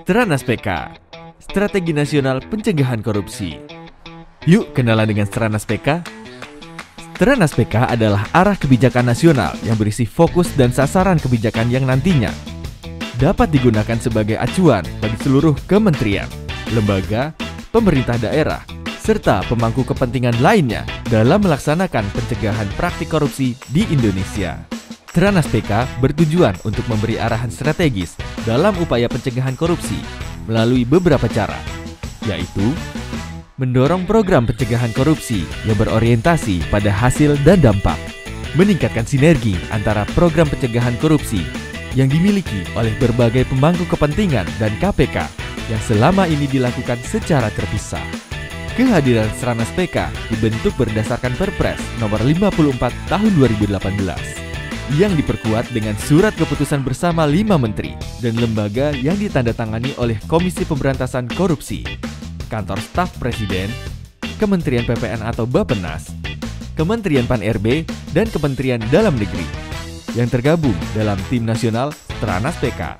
Stranas PK, Strategi Nasional Pencegahan Korupsi. Yuk kenalan dengan Stranas PK. Stranas PK adalah arah kebijakan nasional yang berisi fokus dan sasaran kebijakan yang nantinya dapat digunakan sebagai acuan bagi seluruh kementerian, lembaga, pemerintah daerah, serta pemangku kepentingan lainnya dalam melaksanakan pencegahan praktik korupsi di Indonesia. Stranas PK bertujuan untuk memberi arahan strategis dalam upaya pencegahan korupsi melalui beberapa cara, yaitu mendorong program pencegahan korupsi yang berorientasi pada hasil dan dampak, meningkatkan sinergi antara program pencegahan korupsi yang dimiliki oleh berbagai pemangku kepentingan dan KPK yang selama ini dilakukan secara terpisah. Kehadiran Stranas PK dibentuk berdasarkan Perpres nomor 54 tahun 2018 yang diperkuat dengan surat keputusan bersama 5 menteri dan lembaga yang ditandatangani oleh Komisi Pemberantasan Korupsi, Kantor Staf Presiden, Kementerian PPN atau Bappenas, Kementerian Pan-RB, dan Kementerian Dalam Negeri yang tergabung dalam Tim Nasional Stranas PK.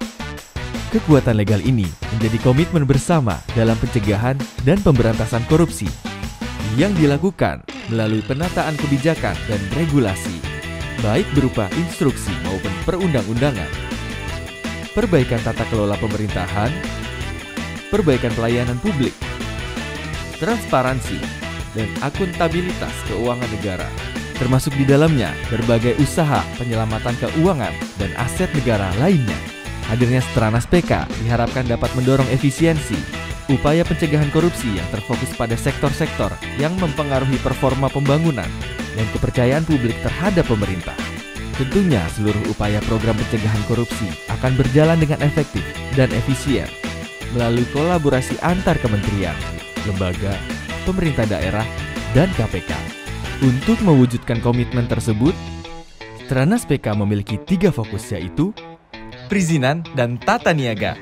Kekuatan legal ini menjadi komitmen bersama dalam pencegahan dan pemberantasan korupsi yang dilakukan melalui penataan kebijakan dan regulasi, baik berupa instruksi maupun perundang-undangan, perbaikan tata kelola pemerintahan, perbaikan pelayanan publik, transparansi, dan akuntabilitas keuangan negara, termasuk di dalamnya berbagai usaha penyelamatan keuangan dan aset negara lainnya. Hadirnya Stranas PK diharapkan dapat mendorong efisiensi upaya pencegahan korupsi yang terfokus pada sektor-sektor yang mempengaruhi performa pembangunan dan kepercayaan publik terhadap pemerintah. Tentunya seluruh upaya program pencegahan korupsi akan berjalan dengan efektif dan efisien melalui kolaborasi antar kementerian, lembaga, pemerintah daerah, dan KPK. Untuk mewujudkan komitmen tersebut, Stranas PK memiliki 3 fokus, yaitu perizinan dan tata niaga,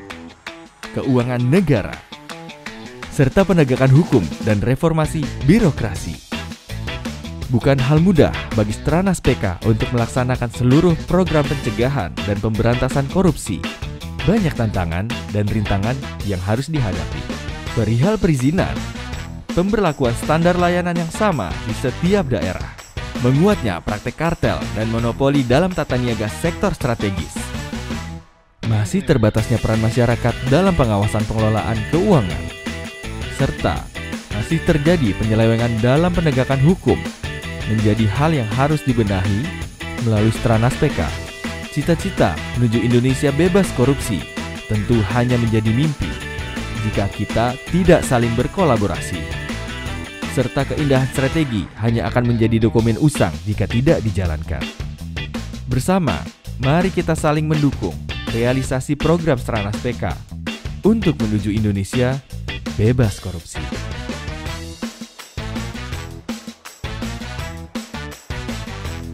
keuangan negara, serta penegakan hukum dan reformasi birokrasi. Bukan hal mudah bagi Stranas PK untuk melaksanakan seluruh program pencegahan dan pemberantasan korupsi. Banyak tantangan dan rintangan yang harus dihadapi. Perihal perizinan, pemberlakuan standar layanan yang sama di setiap daerah, menguatnya praktek kartel dan monopoli dalam tata niaga sektor strategis, masih terbatasnya peran masyarakat dalam pengawasan pengelolaan keuangan, serta masih terjadi penyelewengan dalam penegakan hukum menjadi hal yang harus dibenahi melalui Stranas PK. Cita-cita menuju Indonesia bebas korupsi tentu hanya menjadi mimpi jika kita tidak saling berkolaborasi, serta keindahan strategi hanya akan menjadi dokumen usang jika tidak dijalankan. Bersama, mari kita saling mendukung realisasi program Stranas PK untuk menuju Indonesia bebas korupsi.